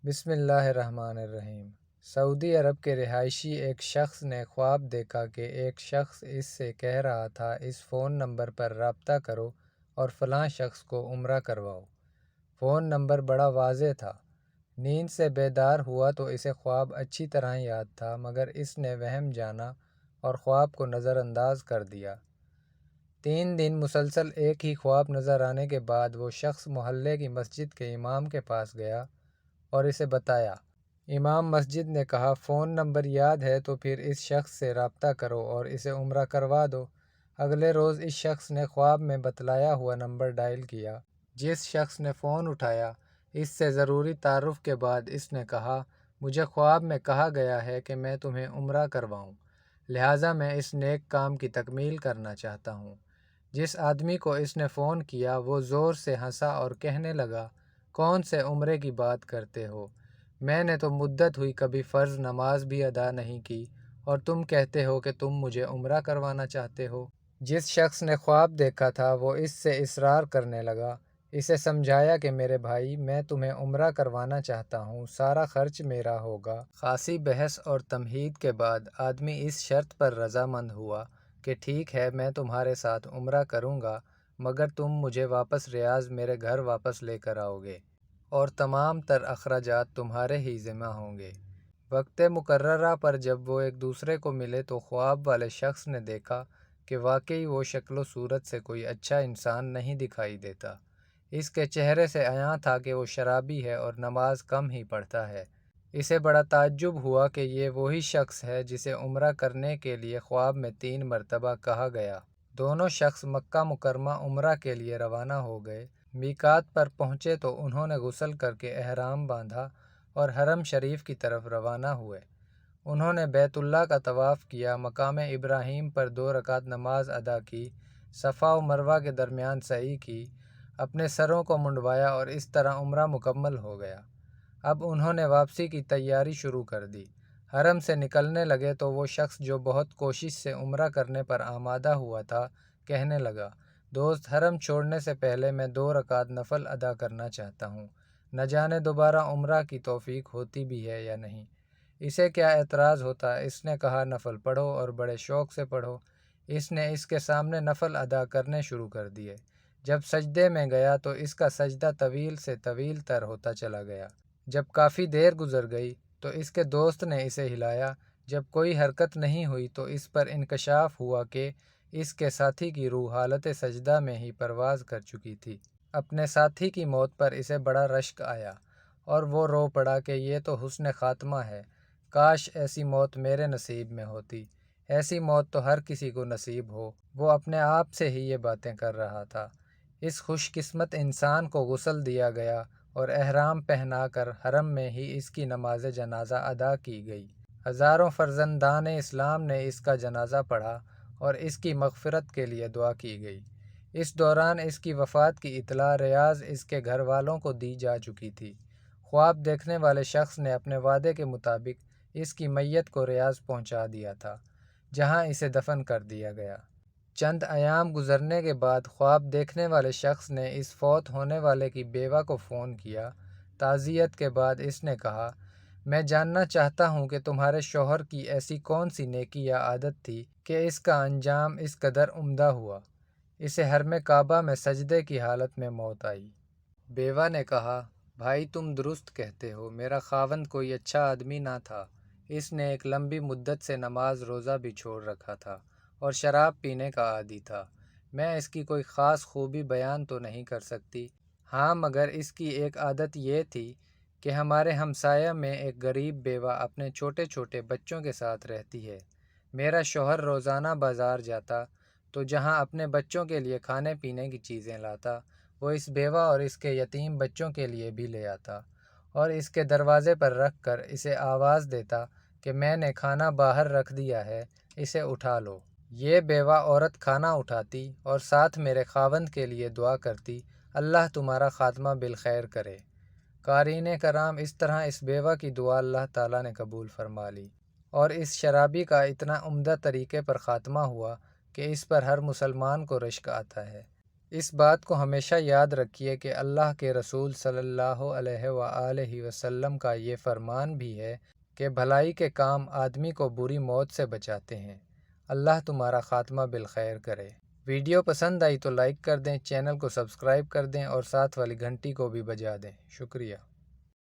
بسم اللہ الرحمن الرحیم۔ سعودی عرب کے رہائشی ایک شخص نے خواب دیکھا کہ ایک شخص اس سے کہہ رہا تھا اس فون نمبر پر رابطہ کرو اور فلاں شخص کو عمرہ کرواؤ۔ فون نمبر بڑا واضح تھا۔ نیند سے بیدار ہوا تو اسے خواب اچھی طرح یاد تھا، مگر اس نے وہم جانا اور خواب کو نظر انداز کر دیا۔ 3 دن مسلسل ایک ہی خواب نظر آنے کے بعد وہ شخص محلے کی مسجد کے امام کے پاس گیا اور اسے بتایا۔ امام مسجد نے کہا، فون نمبر یاد ہے تو پھر اس شخص سے رابطہ کرو اور اسے عمرہ کروا دو۔ اگلے روز اس شخص نے خواب میں بتلایا ہوا نمبر ڈائل کیا۔ جس شخص نے فون اٹھایا، اس سے ضروری تعارف کے بعد اس نے کہا، مجھے خواب میں کہا گیا ہے کہ میں تمہیں عمرہ کرواؤں، لہٰذا میں اس نیک کام کی تکمیل کرنا چاہتا ہوں۔ جس آدمی کو اس نے فون کیا وہ زور سے ہنسا اور کہنے لگا، کون سے عمرے کی بات کرتے ہو؟ میں نے تو مدت ہوئی کبھی فرض نماز بھی ادا نہیں کی اور تم کہتے ہو کہ تم مجھے عمرہ کروانا چاہتے ہو۔ جس شخص نے خواب دیکھا تھا وہ اس سے اصرار کرنے لگا۔ اسے سمجھایا کہ میرے بھائی، میں تمہیں عمرہ کروانا چاہتا ہوں، سارا خرچ میرا ہوگا۔ خاصی بحث اور تمہید کے بعد آدمی اس شرط پر رضامند ہوا کہ ٹھیک ہے، میں تمہارے ساتھ عمرہ کروں گا، مگر تم مجھے واپس ریاض میرے گھر واپس لے کر آؤ گے اور تمام تر اخراجات تمہارے ہی ذمہ ہوں گے۔ وقت مقررہ پر جب وہ ایک دوسرے کو ملے تو خواب والے شخص نے دیکھا کہ واقعی وہ شکل و صورت سے کوئی اچھا انسان نہیں دکھائی دیتا۔ اس کے چہرے سے عیاں تھا کہ وہ شرابی ہے اور نماز کم ہی پڑھتا ہے۔ اسے بڑا تعجب ہوا کہ یہ وہی شخص ہے جسے عمرہ کرنے کے لیے خواب میں 3 مرتبہ کہا گیا۔ دونوں شخص مکہ مکرمہ عمرہ کے لیے روانہ ہو گئے۔ میقات پر پہنچے تو انہوں نے غسل کر کے احرام باندھا اور حرم شریف کی طرف روانہ ہوئے۔ انہوں نے بیت اللہ کا طواف کیا، مقام ابراہیم پر 2 رکعت نماز ادا کی، صفا و مروہ کے درمیان سعی کی، اپنے سروں کو منڈوایا اور اس طرح عمرہ مکمل ہو گیا۔ اب انہوں نے واپسی کی تیاری شروع کر دی۔ حرم سے نکلنے لگے تو وہ شخص جو بہت کوشش سے عمرہ کرنے پر آمادہ ہوا تھا کہنے لگا، دوست، حرم چھوڑنے سے پہلے میں 2 رکعت نفل ادا کرنا چاہتا ہوں، نہ جانے دوبارہ عمرہ کی توفیق ہوتی بھی ہے یا نہیں۔ اسے کیا اعتراض ہوتا؟ اس نے کہا، نفل پڑھو اور بڑے شوق سے پڑھو۔ اس نے اس کے سامنے نفل ادا کرنے شروع کر دیے۔ جب سجدے میں گیا تو اس کا سجدہ طویل سے طویل تر ہوتا چلا گیا۔ جب کافی دیر گزر گئی تو اس کے دوست نے اسے ہلایا۔ جب کوئی حرکت نہیں ہوئی تو اس پر انکشاف ہوا کہ اس کے ساتھی کی روح حالت سجدہ میں ہی پرواز کر چکی تھی۔ اپنے ساتھی کی موت پر اسے بڑا رشک آیا اور وہ رو پڑا کہ یہ تو حسن خاتمہ ہے، کاش ایسی موت میرے نصیب میں ہوتی۔ ایسی موت تو ہر کسی کو نصیب ہو۔ وہ اپنے آپ سے ہی یہ باتیں کر رہا تھا۔ اس خوش قسمت انسان کو غسل دیا گیا اور احرام پہنا کر حرم میں ہی اس کی نماز جنازہ ادا کی گئی۔ ہزاروں فرزندان اسلام نے اس کا جنازہ پڑھا اور اس کی مغفرت کے لیے دعا کی گئی۔ اس دوران اس کی وفات کی اطلاع ریاض اس کے گھر والوں کو دی جا چکی تھی۔ خواب دیکھنے والے شخص نے اپنے وعدے کے مطابق اس کی میت کو ریاض پہنچا دیا تھا، جہاں اسے دفن کر دیا گیا۔ چند ایام گزرنے کے بعد خواب دیکھنے والے شخص نے اس فوت ہونے والے کی بیوہ کو فون کیا۔ تعزیت کے بعد اس نے کہا، میں جاننا چاہتا ہوں کہ تمہارے شوہر کی ایسی کون سی نیکی یا عادت تھی کہ اس کا انجام اس قدر عمدہ ہوا۔ اسے حرم کعبہ میں سجدے کی حالت میں موت آئی۔ بیوہ نے کہا، بھائی تم درست کہتے ہو، میرا خاوند کوئی اچھا آدمی نہ تھا۔ اس نے ایک لمبی مدت سے نماز روزہ بھی چھوڑ رکھا تھا اور شراب پینے کا عادی تھا۔ میں اس کی کوئی خاص خوبی بیان تو نہیں کر سکتی، ہاں مگر اس کی ایک عادت یہ تھی کہ ہمارے ہمسایہ میں ایک غریب بیوہ اپنے چھوٹے چھوٹے بچوں کے ساتھ رہتی ہے۔ میرا شوہر روزانہ بازار جاتا تو جہاں اپنے بچوں کے لیے کھانے پینے کی چیزیں لاتا، وہ اس بیوہ اور اس کے یتیم بچوں کے لیے بھی لے آتا اور اس کے دروازے پر رکھ کر اسے آواز دیتا کہ میں نے کھانا باہر رکھ دیا ہے، اسے اٹھا لو۔ یہ بیوہ عورت کھانا اٹھاتی اور ساتھ میرے خاوند کے لیے دعا کرتی، اللہ تمہارا خاتمہ بالخیر کرے۔ قارئین کرام، اس طرح اس بیوہ کی دعا اللہ تعالیٰ نے قبول فرما لی اور اس شرابی کا اتنا عمدہ طریقے پر خاتمہ ہوا کہ اس پر ہر مسلمان کو رشک آتا ہے۔ اس بات کو ہمیشہ یاد رکھیے کہ اللہ کے رسول صلی اللہ علیہ وآلہ وسلم کا یہ فرمان بھی ہے کہ بھلائی کے کام آدمی کو بری موت سے بچاتے ہیں۔ اللہ تمہارا خاتمہ بالخیر کرے۔ ویڈیو پسند آئی تو لائک کر دیں، چینل کو سبسکرائب کر دیں اور ساتھ والی گھنٹی کو بھی بجا دیں۔ شکریہ۔